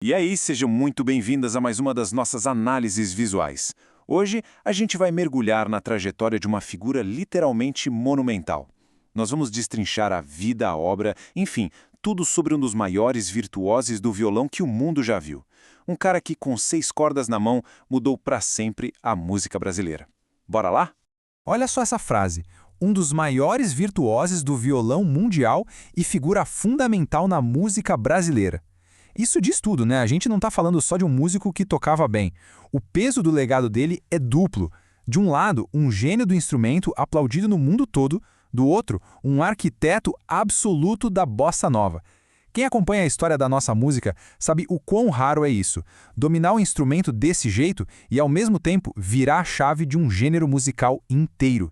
E aí, sejam muito bem-vindas a mais uma das nossas análises visuais. Hoje, a gente vai mergulhar na trajetória de uma figura literalmente monumental. Nós vamos destrinchar a vida, a obra, enfim, tudo sobre um dos maiores virtuosos do violão que o mundo já viu. Um cara que, com 6 cordas na mão, mudou para sempre a música brasileira. Bora lá? Olha só essa frase. Um dos maiores virtuosos do violão mundial e figura fundamental na música brasileira. Isso diz tudo, né? A gente não está falando só de um músico que tocava bem. O peso do legado dele é duplo. De um lado, um gênio do instrumento aplaudido no mundo todo, do outro, um arquiteto absoluto da bossa nova. Quem acompanha a história da nossa música sabe o quão raro é isso, dominar um instrumento desse jeito e, ao mesmo tempo, virar a chave de um gênero musical inteiro.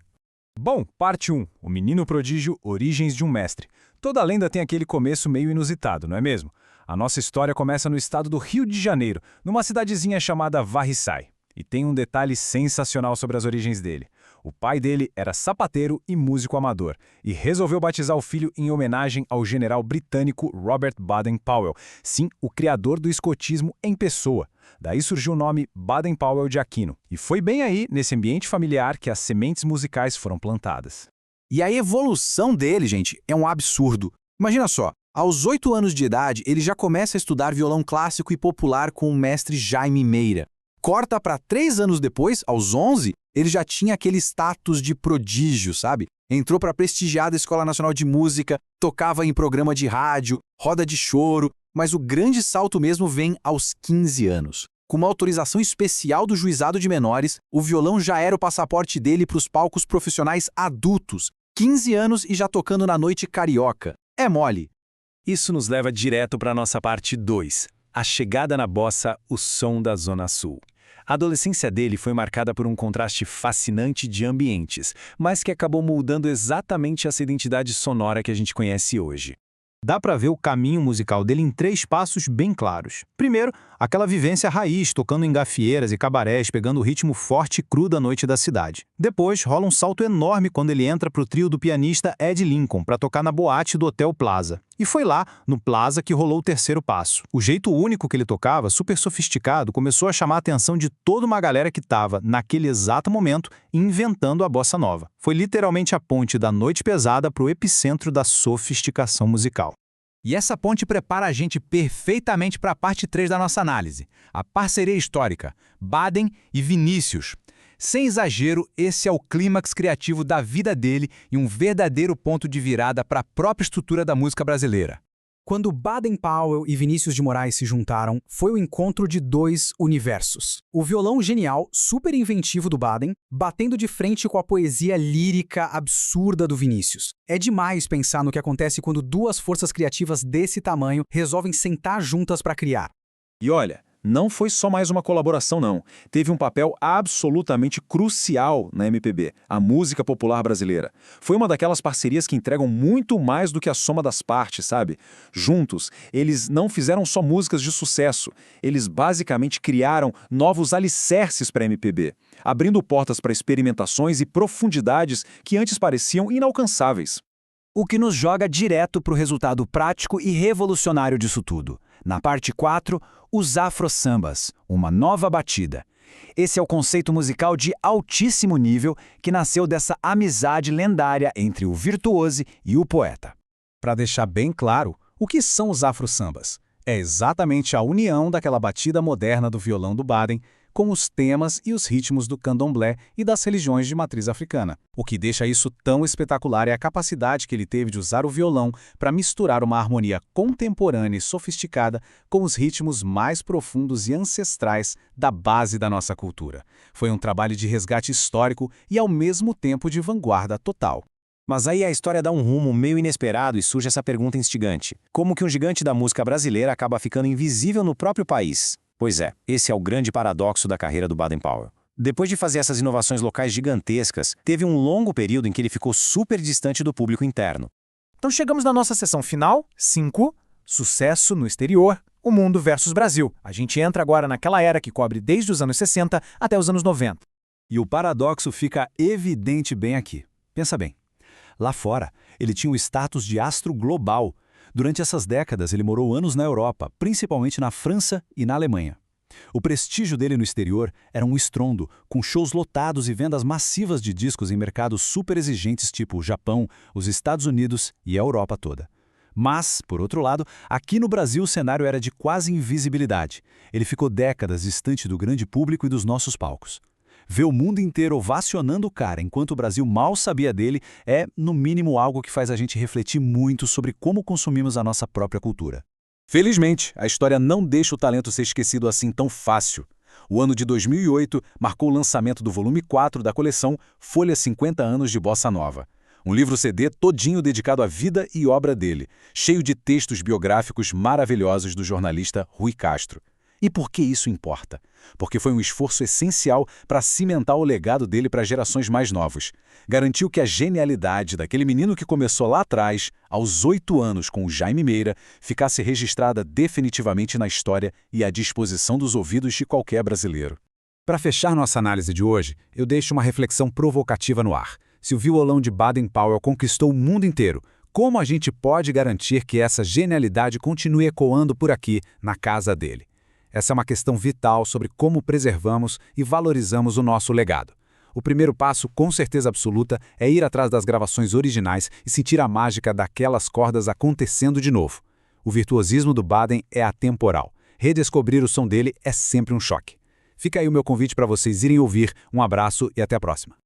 Bom, parte 1. O Menino Prodígio, Origens de um Mestre. Toda lenda tem aquele começo meio inusitado, não é mesmo? A nossa história começa no estado do Rio de Janeiro, numa cidadezinha chamada Varriçai. E tem um detalhe sensacional sobre as origens dele. O pai dele era sapateiro e músico amador, e resolveu batizar o filho em homenagem ao general britânico Robert Baden-Powell, sim, o criador do escotismo em pessoa. Daí surgiu o nome Baden-Powell de Aquino. E foi bem aí, nesse ambiente familiar, que as sementes musicais foram plantadas. E a evolução dele, gente, é um absurdo. Imagina só, aos 8 anos de idade, ele já começa a estudar violão clássico e popular com o mestre Jaime Meira. Corta para 3 anos depois, aos 11, ele já tinha aquele status de prodígio, sabe? Entrou para a prestigiada Escola Nacional de Música, tocava em programa de rádio, roda de choro, mas o grande salto mesmo vem aos 15 anos. Com uma autorização especial do Juizado de Menores, o violão já era o passaporte dele para os palcos profissionais adultos. 15 anos e já tocando na noite carioca. É mole. Isso nos leva direto para a nossa parte 2, a chegada na bossa, o som da Zona Sul. A adolescência dele foi marcada por um contraste fascinante de ambientes, mas que acabou moldando exatamente essa identidade sonora que a gente conhece hoje. Dá para ver o caminho musical dele em 3 passos bem claros. Primeiro, aquela vivência raiz, tocando em gafieiras e cabarés, pegando o ritmo forte e cru da noite da cidade. Depois, rola um salto enorme quando ele entra pro trio do pianista Ed Lincoln para tocar na boate do Hotel Plaza. E foi lá, no Plaza, que rolou o terceiro passo. O jeito único que ele tocava, super sofisticado, começou a chamar a atenção de toda uma galera que estava, naquele exato momento, inventando a bossa nova. Foi literalmente a ponte da noite pesada para o epicentro da sofisticação musical. E essa ponte prepara a gente perfeitamente para a parte 3 da nossa análise, a parceria histórica, Baden e Vinícius. Sem exagero, esse é o clímax criativo da vida dele e um verdadeiro ponto de virada para a própria estrutura da música brasileira. Quando Baden-Powell e Vinícius de Moraes se juntaram, foi o encontro de 2 universos. O violão genial, super inventivo do Baden, batendo de frente com a poesia lírica absurda do Vinícius. É demais pensar no que acontece quando 2 forças criativas desse tamanho resolvem sentar juntas para criar. E olha, não foi só mais uma colaboração, não. Teve um papel absolutamente crucial na MPB, a música popular brasileira. Foi uma daquelas parcerias que entregam muito mais do que a soma das partes, sabe? Juntos, eles não fizeram só músicas de sucesso, eles basicamente criaram novos alicerces para a MPB, abrindo portas para experimentações e profundidades que antes pareciam inalcançáveis. O que nos joga direto para o resultado prático e revolucionário disso tudo. Na parte 4, os afro-sambas, uma nova batida. Esse é o conceito musical de altíssimo nível que nasceu dessa amizade lendária entre o virtuoso e o poeta. Para deixar bem claro, o que são os afro-sambas? É exatamente a união daquela batida moderna do violão do Baden com os temas e os ritmos do candomblé e das religiões de matriz africana. O que deixa isso tão espetacular é a capacidade que ele teve de usar o violão para misturar uma harmonia contemporânea e sofisticada com os ritmos mais profundos e ancestrais da base da nossa cultura. Foi um trabalho de resgate histórico e, ao mesmo tempo, de vanguarda total. Mas aí a história dá um rumo meio inesperado e surge essa pergunta instigante. Como que um gigante da música brasileira acaba ficando invisível no próprio país? Pois é, esse é o grande paradoxo da carreira do Baden-Powell. Depois de fazer essas inovações locais gigantescas, teve um longo período em que ele ficou super distante do público interno. Então chegamos na nossa sessão final, 5, sucesso no exterior, o mundo versus Brasil. A gente entra agora naquela era que cobre desde os anos 60 até os anos 90. E o paradoxo fica evidente bem aqui. Pensa bem. Lá fora, ele tinha o status de astro global. Durante essas décadas, ele morou anos na Europa, principalmente na França e na Alemanha. O prestígio dele no exterior era um estrondo, com shows lotados e vendas massivas de discos em mercados super exigentes tipo o Japão, os Estados Unidos e a Europa toda. Mas, por outro lado, aqui no Brasil o cenário era de quase invisibilidade. Ele ficou décadas distante do grande público e dos nossos palcos. Ver o mundo inteiro ovacionando o cara enquanto o Brasil mal sabia dele é, no mínimo, algo que faz a gente refletir muito sobre como consumimos a nossa própria cultura. Felizmente, a história não deixa o talento ser esquecido assim tão fácil. O ano de 2008 marcou o lançamento do volume 4 da coleção Folha 50 anos de Bossa Nova. Um livro-CD todinho dedicado à vida e obra dele, cheio de textos biográficos maravilhosos do jornalista Rui Castro. E por que isso importa? Porque foi um esforço essencial para cimentar o legado dele para gerações mais novas. Garantiu que a genialidade daquele menino que começou lá atrás, aos 8 anos com o Jaime Meira, ficasse registrada definitivamente na história e à disposição dos ouvidos de qualquer brasileiro. Para fechar nossa análise de hoje, eu deixo uma reflexão provocativa no ar. Se o violão de Baden-Powell conquistou o mundo inteiro, como a gente pode garantir que essa genialidade continue ecoando por aqui, na casa dele? Essa é uma questão vital sobre como preservamos e valorizamos o nosso legado. O primeiro passo, com certeza absoluta, é ir atrás das gravações originais e sentir a mágica daquelas cordas acontecendo de novo. O virtuosismo do Baden é atemporal. Redescobrir o som dele é sempre um choque. Fica aí o meu convite para vocês irem ouvir. Um abraço e até a próxima.